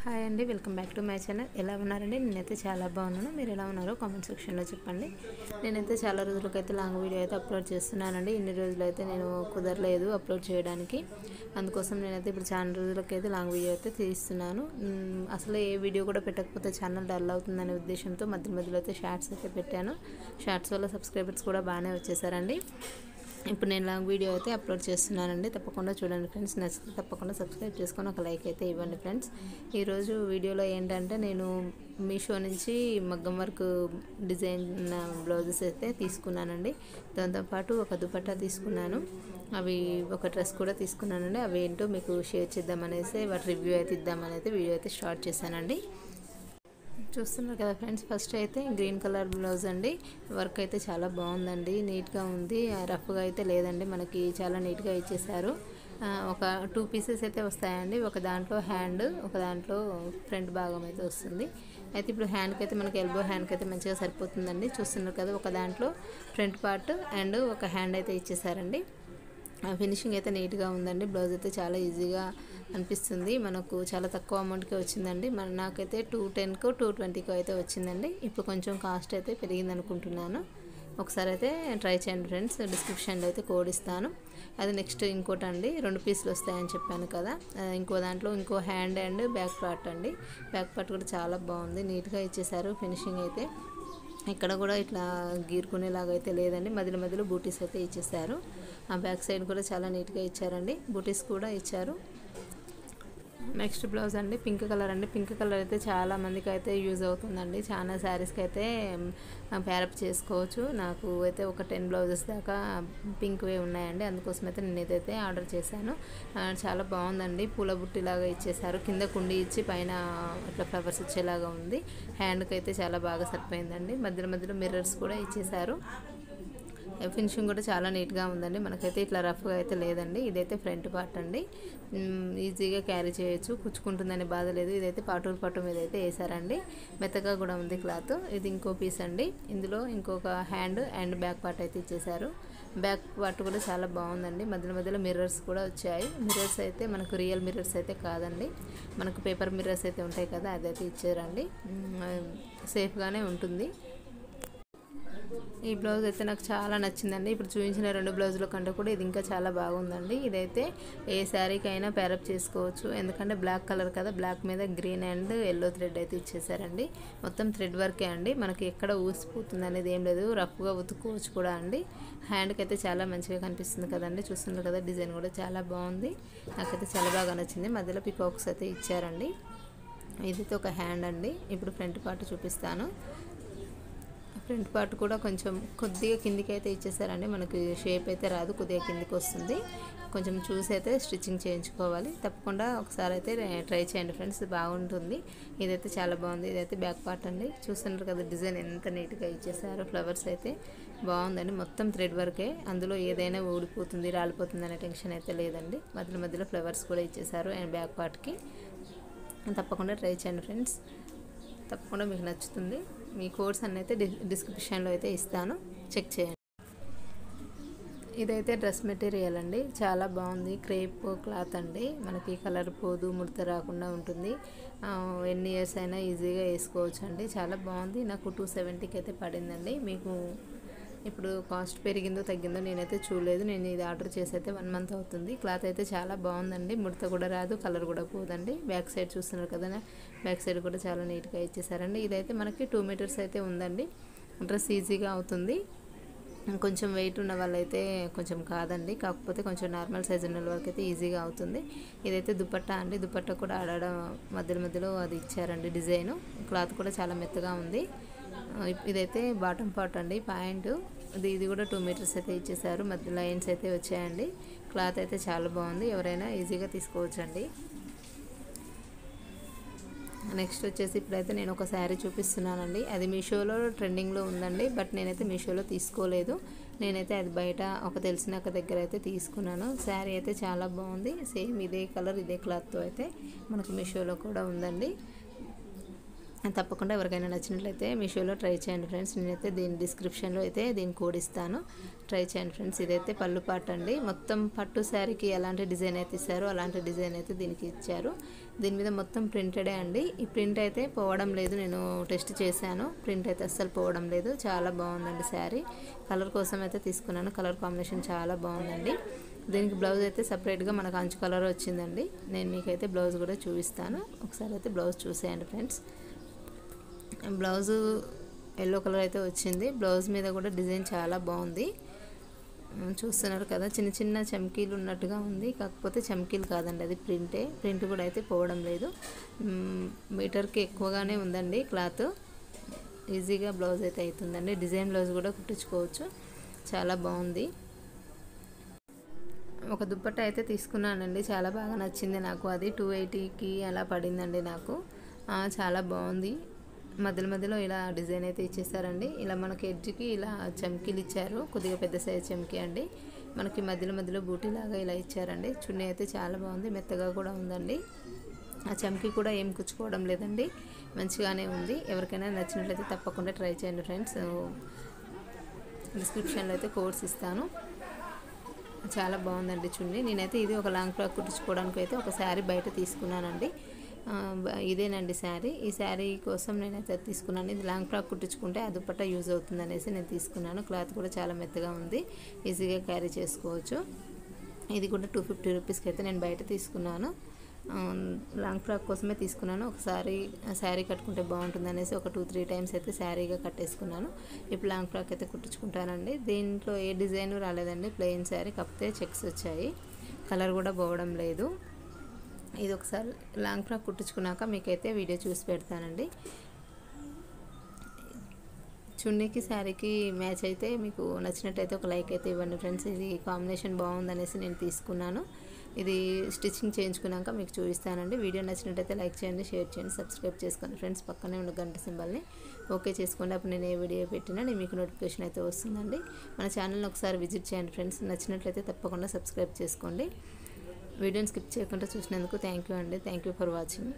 Hi అండి, welcome back to my channel. ఎలా ఉన్నారండి? నేనైతే చాలా బాగున్నాను. మీరు ఎలా ఉన్నారో కామెంట్ సెక్షన్లో చెప్పండి. నేనైతే చాలా రోజులకైతే లాంగ్ వీడియో అయితే అప్లోడ్ చేస్తున్నానండి. ఇన్ని రోజులు అయితే నేను కుదరలేదు అప్లోడ్ చేయడానికి. అందుకోసం నేనైతే ఇప్పుడు చాలా రోజులకైతే లాంగ్ వీడియో అయితే తీస్తున్నాను. అసలు ఏ వీడియో కూడా పెట్టకపోతే ఛానల్ డల్ అవుతుందనే ఉద్దేశంతో మధ్యలో అయితే షార్ట్స్ అయితే పెట్టాను. షార్ట్స్ వల్ల సబ్స్క్రైబర్స్ కూడా బాగానే వచ్చేసారండి. ఇప్పుడు నేను లాంగ్ వీడియో అయితే అప్లోడ్ చేస్తున్నానండి. తప్పకుండా చూడండి ఫ్రెండ్స్. నచ్చితే తప్పకుండా సబ్స్క్రైబ్ చేసుకొని ఒక లైక్ అయితే ఇవ్వండి ఫ్రెండ్స్. ఈరోజు వీడియోలో ఏంటంటే నేను మీషో నుంచి మగ్గం వర్క్ డిజైన్ బ్లౌజెస్ అయితే తీసుకున్నానండి. దాంతోపాటు ఒక దుపట్టా తీసుకున్నాను. అవి ఒక డ్రెస్ కూడా తీసుకున్నానండి. అవి ఏంటో మీకు షేర్ చేద్దామనేసి వాటి రివ్యూ అయితే ఇద్దామనేది వీడియో అయితే స్టార్ట్ చేశానండి. చూస్తున్నారు కదా ఫ్రెండ్స్, ఫస్ట్ అయితే గ్రీన్ కలర్ బ్లౌజ్ అండి. వర్క్ అయితే చాలా బాగుందండి, నీట్గా ఉంది, రఫ్గా అయితే లేదండి. మనకి చాలా నీట్గా ఇచ్చేసారు. ఒక 2 పీసెస్ అయితే వస్తాయండి. ఒక దాంట్లో హ్యాండ్, ఒక దాంట్లో ఫ్రంట్ భాగం అయితే వస్తుంది. అయితే ఇప్పుడు హ్యాండ్కి అయితే మనకి ఎల్బో హ్యాండ్కి అయితే మంచిగా సరిపోతుందండి. చూస్తున్నారు కదా, ఒక దాంట్లో ఫ్రంట్ పార్ట్ అండ్ ఒక హ్యాండ్ అయితే ఇచ్చేసారండి. ఫినిషింగ్ అయితే నీట్గా ఉందండి. బ్లౌజ్ అయితే చాలా ఈజీగా అనిపిస్తుంది. మనకు చాలా తక్కువ అమౌంట్కే వచ్చిందండి. నాకైతే 210కో 220కో అయితే వచ్చిందండి. ఇప్పుడు కొంచెం కాస్ట్ అయితే పెరిగింది అనుకుంటున్నాను. ఒకసారి అయితే ట్రై చేయండి ఫ్రెండ్స్. డిస్క్రిప్షన్లో అయితే కోడ్ ఇస్తాను. అది నెక్స్ట్ ఇంకోటి అండి, 2 పీసులు వస్తాయని చెప్పాను కదా. ఇంకో దాంట్లో ఇంకో హ్యాండ్ అండ్ బ్యాక్ పార్ట్ అండి. బ్యాక్ పార్ట్ కూడా చాలా బాగుంది, నీట్గా ఇచ్చేసారు. ఫినిషింగ్ అయితే ఇక్కడ కూడా ఇట్లా గీరుకునేలాగా అయితే లేదండి. మధ్యలో బూటీస్ అయితే ఇచ్చేసారు. ఆ బ్యాక్ సైడ్ కూడా చాలా నీట్గా ఇచ్చారండి. బూటీస్ కూడా ఇచ్చారు. నెక్స్ట్ బ్లౌజ్ అండి, పింక్ కలర్ అండి. పింక్ కలర్ అయితే చాలా మందికి అయితే యూజ్ అవుతుందండి. చాలా శారీస్కి అయితే ప్యారప్ చేసుకోవచ్చు. నాకు అయితే ఒక 10 బ్లౌజెస్ దాకా పింక్వే ఉన్నాయండి. అందుకోసం అయితే నేను ఇదైతే ఆర్డర్ చేశాను. చాలా బాగుందండి. పూల బుట్టిలాగా ఇచ్చేసారు. కింద కుండి ఇచ్చి పైన ఇట్లా ఫ్లవర్స్ ఇచ్చేలాగా ఉంది. హ్యాండ్కి అయితే చాలా బాగా సరిపోయిందండి. మధ్యలో మిర్రర్స్ కూడా ఇచ్చేసారు. ఫినిషింగ్ కూడా చాలా నీట్గా ఉందండి. మనకైతే ఇట్లా రఫ్గా అయితే లేదండి. ఇదైతే ఫ్రంట్ పార్ట్ అండి. ఈజీగా క్యారీ చేయొచ్చు, కుచ్చుకుంటుందని బాధ లేదు. ఇదైతే పాటు మీద అయితే వేసారండి. మెత్తగా కూడా ఉంది క్లాత్. ఇది ఇంకో పీస్ అండి. ఇందులో ఇంకొక హ్యాండ్ అండ్ బ్యాక్ పార్ట్ అయితే ఇచ్చేసారు. బ్యాక్ పార్ట్ కూడా చాలా బాగుందండి. మధ్యలో మిర్రర్స్ కూడా వచ్చాయి. మిర్రర్స్ అయితే మనకు రియల్ మిర్రర్స్ అయితే కాదండి. మనకు పేపర్ మిర్రర్స్ అయితే ఉంటాయి కదా, అదైతే ఇచ్చారండి. సేఫ్గానే ఉంటుంది. ఈ బ్లౌజ్ అయితే నాకు చాలా నచ్చిందండి. ఇప్పుడు చూపించిన 2 బ్లౌజుల కంటే కూడా ఇది ఇంకా చాలా బాగుందండి. ఇదైతే ఏ శారీకైనా ప్యారప్ చేసుకోవచ్చు. ఎందుకంటే బ్లాక్ కలర్ కదా, బ్లాక్ మీద గ్రీన్ అండ్ ఎల్లో థ్రెడ్ అయితే ఇచ్చేసారండి. మొత్తం థ్రెడ్ వర్కే అండి. మనకి ఎక్కడ ఊసిపోతుంది అనేది ఏం లేదు, రఫ్గా ఉతుక్కోవచ్చు కూడా అండి. హ్యాండ్కి అయితే చాలా మంచిగా కనిపిస్తుంది కదండి. చూస్తున్నారు కదా, డిజైన్ కూడా చాలా బాగుంది. నాకైతే చాలా బాగా నచ్చింది. మధ్యలో పికాక్స్ అయితే ఇచ్చారండి. ఇదైతే ఒక హ్యాండ్ అండి. ఇప్పుడు ఫ్రంట్ పార్ట్ చూపిస్తాను. ఫ్రంట్ పార్ట్ కూడా కొద్దిగా కిందికి అయితే ఇచ్చేసారండి. మనకి షేప్ అయితే రాదు, కొద్దిగా కిందికి వస్తుంది. కొంచెం చూసి అయితే స్టిచ్చింగ్ చేయించుకోవాలి. తప్పకుండా ఒకసారి అయితే ట్రై చేయండి ఫ్రెండ్స్, బాగుంటుంది. ఇదైతే చాలా బాగుంది. ఇదైతే బ్యాక్ పార్ట్ అండి. చూస్తున్నారు కదా, డిజైన్ ఎంత నీట్గా ఇచ్చేసారు. ఫ్లవర్స్ అయితే బాగుందండి. మొత్తం థ్రెడ్ వర్కే. అందులో ఏదైనా ఊడిపోతుంది, రాలిపోతుంది అనే టెన్షన్ అయితే లేదండి. మధ్యలో ఫ్లవర్స్ కూడా ఇచ్చేసారు అండ్ బ్యాక్ పార్ట్కి. తప్పకుండా ట్రై చేయండి ఫ్రెండ్స్. తప్పకుండా మీకు నచ్చుతుంది. మీ కోడ్స్ అన్నీ అయితే డిస్క్రిప్షన్లో అయితే ఇస్తాను, చెక్ చేయండి. ఇదైతే డ్రెస్ మెటీరియల్ అండి. చాలా బాగుంది. క్రేప్ క్లాత్ అండి. మనకి కలర్ పోదు, ముడత రాకుండా ఉంటుంది. ఎన్ని ఇయర్స్ అయినా ఈజీగా వేసుకోవచ్చు అండి. చాలా బాగుంది. నాకు 270కి అయితే పడిందండి. మీకు ఇప్పుడు కాస్ట్ పెరిగిందో తగ్గిందో నేనైతే చూడలేదు. నేను ఇది ఆర్డర్ చేసి అయితే 1 మంత్ అవుతుంది. క్లాత్ అయితే చాలా బాగుందండి. ముడత కూడా రాదు, కలర్ కూడా పోదండి. బ్యాక్ సైడ్ చూస్తున్నారు కదా, బ్యాక్ సైడ్ కూడా చాలా నీట్గా ఇచ్చేసారండి. ఇదైతే మనకి 2 మీటర్స్ అయితే ఉందండి. డ్రెస్ ఈజీగా అవుతుంది. కొంచెం వెయిట్ ఉన్న వాళ్ళైతే కొంచెం కాదండి, కాకపోతే కొంచెం నార్మల్ సైజ్ ఉన్న వరకు అయితే ఈజీగా అవుతుంది. ఇదైతే దుపట్టా అండి. దుపట్టా కూడా ఆడడం మధ్యలో అది ఇచ్చారండి డిజైను. క్లాత్ కూడా చాలా మెత్తగా ఉంది. ఇదైతే బాటమ్ పార్ట్ అండి, ప్యాంట్. ఇది కూడా 2 మీటర్స్ అయితే ఇచ్చేసారు. మధ్య లైన్స్ అయితే వచ్చాయండి. క్లాత్ అయితే చాలా బాగుంది. ఎవరైనా ఈజీగా తీసుకోవచ్చండి. నెక్స్ట్ వచ్చేసి ఇప్పుడైతే నేను ఒక శారీ చూపిస్తున్నానండి. అది మీషోలో ట్రెండింగ్లో ఉందండి. బట్ నేనైతే మీషోలో తీసుకోలేదు. నేనైతే అది బయట ఒక తెలిసిన ఒక దగ్గర అయితే తీసుకున్నాను. శారీ అయితే చాలా బాగుంది. సేమ్ ఇదే కలర్ ఇదే క్లాత్తో అయితే మనకు మీషోలో కూడా ఉందండి. తప్పకుండా ఎవరికైనా నచ్చినట్లయితే మీషోలో ట్రై చేయండి ఫ్రెండ్స్. నేనైతే దీని డిస్క్రిప్షన్లో అయితే దీని కోడ్ ఇస్తాను, ట్రై చేయండి ఫ్రెండ్స్. ఇదైతే పళ్ళు పాట అండి. మొత్తం పట్టు శారీకి ఎలాంటి డిజైన్ అయితే ఇస్తారో అలాంటి డిజైన్ అయితే దీనికి ఇచ్చారు. దీని మీద మొత్తం ప్రింటెడే అండి. ఈ ప్రింట్ అయితే పోవడం లేదు, నేను టెస్ట్ చేశాను. ప్రింట్ అయితే అస్సలు పోవడం లేదు, చాలా బాగుందండి శారీ. కలర్ కోసం అయితే తీసుకున్నాను, కలర్ కాంబినేషన్ చాలా బాగుందండి. దీనికి బ్లౌజ్ అయితే సపరేట్గా మనకు అంచు కలర్ వచ్చిందండి. నేను మీకైతే బ్లౌజ్ కూడా చూపిస్తాను, ఒకసారి అయితే బ్లౌజ్ చూసేయండి ఫ్రెండ్స్. బ్లౌజు ఎల్లో కలర్ అయితే వచ్చింది. బ్లౌజ్ మీద కూడా డిజైన్ చాలా బాగుంది, చూస్తున్నారు కదా. చిన్న చిన్న చమ్కీలు ఉన్నట్టుగా ఉంది, కాకపోతే చమ్కీలు కాదండి, అది ప్రింటే. ప్రింట్ కూడా అయితే పోవడం లేదు. మీటర్కి ఎక్కువగానే ఉందండి క్లాత్. ఈజీగా బ్లౌజ్ అయితే అవుతుందండి. డిజైన్ బ్లౌజ్ కూడా కుట్టించుకోవచ్చు, చాలా బాగుంది. ఒక దుప్పట్టా అయితే తీసుకున్నానండి, చాలా బాగా నచ్చింది నాకు. అది 280కి అలా పడిందండి నాకు. చాలా బాగుంది. మధ్యలో మధ్యలో ఇలా డిజైన్ అయితే ఇచ్చేసారండి. ఇలా మనకి ఎడ్జ్కి ఇలా చమ్కీలు ఇచ్చారు, కొద్దిగా పెద్ద సైజ్ చమ్కీ అండి. మనకి మధ్యలో మధ్యలో బూటీలాగా ఇలా ఇచ్చారండి. చున్నీ అయితే చాలా బాగుంది, మెత్తగా కూడా ఉందండి. ఆ చమ్కీ కూడా ఏం కుచ్చుకోవడం లేదండి, మంచిగానే ఉంది. ఎవరికైనా నచ్చినట్లయితే తప్పకుండా ట్రై చేయండి ఫ్రెండ్స్. డిస్క్రిప్షన్లో అయితే కోడ్స్ ఇస్తాను. చాలా బాగుందండి చున్నీ. నేనైతే ఇది ఒక లాంగ్ ఫ్రాక్ కుట్టించుకోవడానికి అయితే ఒక శారీ బయట తీసుకున్నానండి. ఇదేనండి శారీ. ఈ శారీ కోసం నేనైతే తీసుకున్నాను. ఇది లాంగ్ ఫ్రాక్ కుట్టించుకుంటే ఆ దుపట్టా యూజ్ అవుతుంది అనేసి నేను తీసుకున్నాను. క్లాత్ కూడా చాలా మెత్తగా ఉంది, ఈజీగా క్యారీ చేసుకోవచ్చు. ఇది కూడా 250 రూపీస్కి అయితే నేను బయట తీసుకున్నాను. లాంగ్ ఫ్రాక్ కోసమే తీసుకున్నాను. ఒకసారి శారీ కట్టుకుంటే బాగుంటుంది అనేసి ఒక 2-3 టైమ్స్ అయితే శారీగా కట్టేసుకున్నాను. ఇప్పుడు లాంగ్ ఫ్రాక్ అయితే కుట్టించుకుంటానండి. దీంట్లో ఏ డిజైన్ రాలేదండి, ప్లెయిన్ శారీ, కాకపోతే చెక్స్ వచ్చాయి. కలర్ కూడా పోవడం లేదు. ఇది ఒకసారి లాంగ్ ఫ్రాక్ కుట్టించుకున్నాక మీకైతే వీడియో చూసి పెడతానండి. చున్నీకి శారీకి మ్యాచ్ అయితే మీకు నచ్చినట్టయితే ఒక లైక్ అయితే ఇవ్వండి ఫ్రెండ్స్. ఇది కాంబినేషన్ బాగుందనేసి నేను తీసుకున్నాను. ఇది స్టిచ్చింగ్ చేయించుకున్నాక మీకు చూపిస్తానండి. వీడియో నచ్చినట్టయితే లైక్ చేయండి, షేర్ చేయండి, సబ్స్క్రైబ్ చేసుకోండి ఫ్రెండ్స్. పక్కనే ఉన్న గంట సింబల్ని ఓకే చేసుకోండి. అప్పుడు నేను ఏ వీడియో పెట్టినా మీకు నోటిఫికేషన్ అయితే వస్తుందండి. మన ఛానల్ని ఒకసారి విజిట్ చేయండి ఫ్రెండ్స్. నచ్చినట్లయితే తప్పకుండా సబ్స్క్రైబ్ చేసుకోండి. వీడియోని స్కిప్ చేయకుండా చూసినందుకు థ్యాంక్ యూ అండి. Thank you for watching.